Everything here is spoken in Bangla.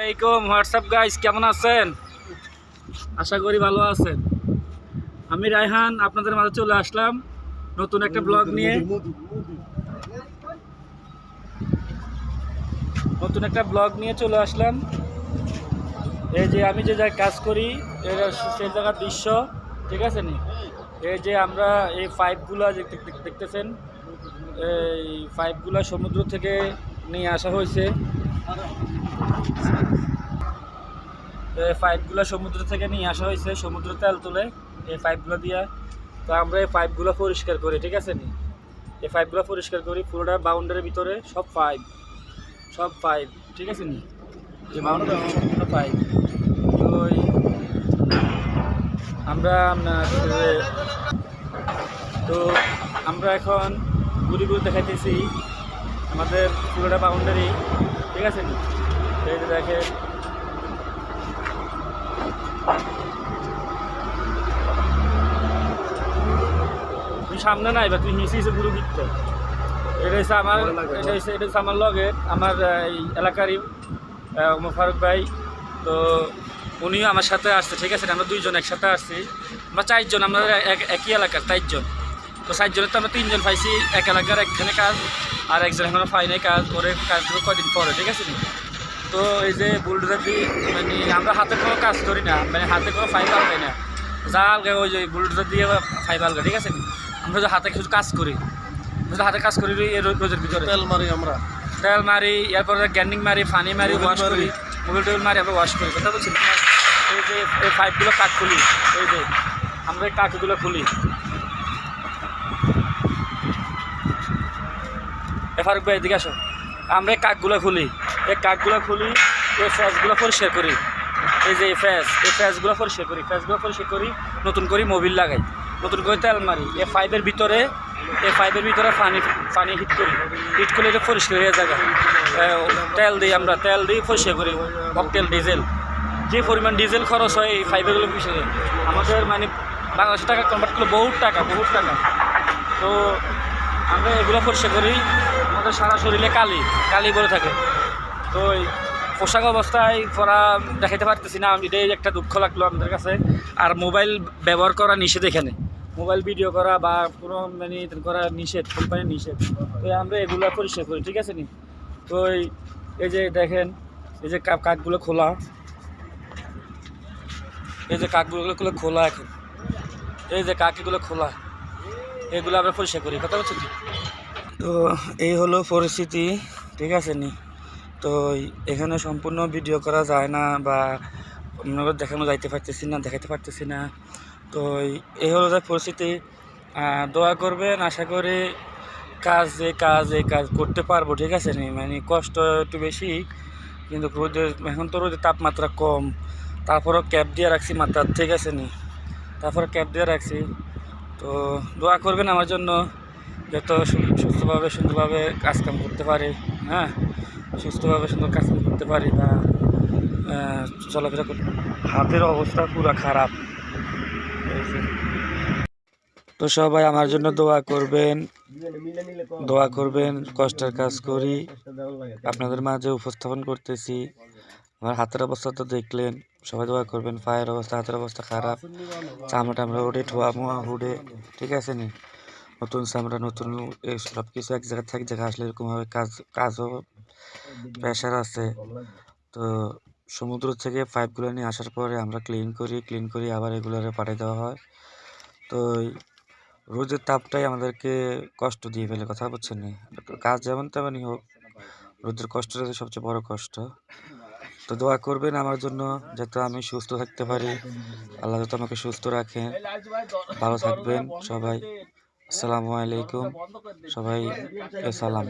আসসালামাইকুম হোয়াটসঅ্যাপ গাইস, কেমন আছেন? আশা করি ভালো আছেন। আমি রায়হান আপনাদের মাঝে চলে আসলাম নতুন একটা ব্লগ নিয়ে। চলে আসলাম। এই যে আমি যে জায়গায় কাজ করি এটা সেই জায়গার দৃশ্য, ঠিক আছে নি? এই যে আমরা এই পাইপগুলো দেখতেছেন, এই পাইপগুলো সমুদ্র থেকে নিয়ে আসা হয়েছে। সমুদ্র থেকে নিয়ে আসা হয়েছে, সমুদ্র তেল তুলে এই পাইপগুলো দিয়ে। তো আমরা এই পাইপগুলো পরিষ্কার করি, ঠিক আছে নি? এই পাইপগুলো পরিষ্কার করি পুরোটা বাউন্ডারির ভিতরে, সব পাইপ, ঠিক আছে নি? যে বাউন্ডারি সম্পূর্ণ পাইপ। তো আমরা এখন ঘুরে দেখাইতেছি আমাদের পুরোটা বাউন্ডারি, ঠিক আছে নি? এই যে দেখেন, তুই সামনে নাই বা তুই হিসে পুরো দিতে। এটা হচ্ছে আমার লগে আমার এই এলাকারই ফারুক ভাই। তো উনিও আমার সাথে আসছে, ঠিক আছে? আমরা দুইজন একসাথে আসছি, আমরা চারজন, আমরা একই এলাকার চারজন। তো চারজনের তো আমরা তিনজন পাইছি এক এলাকার একখানে কাজ, আর একজন এখনো পাই নাই কাজ, ওর কাজ দেবো কদিন পরে, ঠিক আছে? তো এই যে বুলডোজার দিয়ে মানে আমরা হাতে কোনো কাজ করি না, মানে হাতে কোনো ফাইভ আলগাই না, যা আলগা ওই যে বুলডোজার দিয়ে ফাইভ আলগা, ঠিক আছে? আমরা যে হাতে কিছু কাজ করি, এই রোজের ভিতরে তেল মারি, এরপরে গ্যান্ডিং মারি, ফানি মারি, ওয়াশ করি, মোবাইল টোবাইল মারি, আমরা ওয়াশ করি। কথা বলছি, এই যে এই পাইপগুলো কাট খুলি, এই যে আমরা এই কাঠগুলো খুলি। ফারুক ভাই এদিকে আসো। আমরা এই কাঠগুলো খুলি, এই ফ্যাসগুলো পরিষ্কার করি। এই যে ফ্যাসগুলো পরিষ্কার করি, নতুন করে মোবিল লাগাই, নতুন করে তেল মারি। এই পাইপের ভিতরে পানি হিট করে এটা পরিষ্কার হয়ে যায়। তেল দিই পরিষ্কার করি, অকটেল ডিজেল। যে পরিমাণ ডিজেল খরচ হয় এই পাইপগুলো পিছিয়ে আমাদের মানে বাংলাদেশের টাকা কনভার্ট করলে বহুত টাকা। তো আমরা এগুলো পরিষ্কার করি, আমাদের সারা শরীরে কালি ভরে থাকে। তো এই পোশাক অবস্থায় পরা দেখাইতে পারতেছি না, এটাই একটা দুঃখ লাগলো আমাদের কাছে। আর মোবাইল ব্যবহার করা নিষেধ এখানে, মোবাইল ভিডিও করা বা কোনো মানে করা নিষেধ, কোম্পানির নিষেধ। তো আমরা এগুলো পরিষ্কার করি, ঠিক আছে নি? তো এই যে দেখেন, এই যে কাঠগুলো খোলা, এখন এই যে কাঠগুলো খোলা, এগুলো আমরা পরিষ্কার করি। কথা বলছি। তো এই হলো পরিস্থিতি, ঠিক আছে নি? তো এখানে সম্পূর্ণ ভিডিও করা যায় না বা দেখাতে পারতেছি না। তো এই হলো তার পরিস্থিতি। দোয়া করবেন, আশা করি কাজ করতে পারবো, ঠিক আছে নি? মানে কষ্ট একটু বেশি, কিন্তু এখন তো রোদের তাপমাত্রা কম, তারপরও ক্যাপ দিয়ে রাখছি মাথার, ঠিক আছে নি? তো দোয়া করবেন আমার জন্য, যত সুস্থভাবে সুন্দরভাবে কাজকাম করতে পারি, হ্যাঁ, সুন্দর কাজকাম করতে পারি বা চলাফেরা করতে। হাতের অবস্থা পুরো খারাপ। তো সবাই আমার জন্য দোয়া করবেন। কষ্টের কাজ করি, আপনাদের মাঝে উপস্থাপন করতেছি। আমার হাতের অবস্থা তো দেখলেন, সবাই দোয়া করবেন। পায়ের অবস্থা, হাতের অবস্থা খারাপ, চামড়া উঠে ঠোয়া মোয়া উঠে, ঠিক আছে নি? নতুন চামড়া, নতুন সব কিছু এক জায়গা থেকে জায়গা আসলে এরকমভাবে কাজও প্রেশার আছে। তো সমুদ্র থেকে পাইপগুলো নিয়ে আসার পরে আমরা ক্লিন করি আবার এগুলোরে পাঠিয়ে দেওয়া হয়। তো রোদের তাপটাই আমাদেরকে কষ্ট দিয়ে ফেলে, কথা বলছেন না? কাজ যেমন তেমনই হোক, রোদের কষ্টটা সবচেয়ে বড় কষ্ট। তো দোয়া করবেন আমার জন্য, যাতে আমি সুস্থ থাকতে পারি, আল্লাহ যাতে আমাকে সুস্থ রাখেন। ভালো থাকবেন সবাই। আসসালামু আলাইকুম, সবাই সালাম।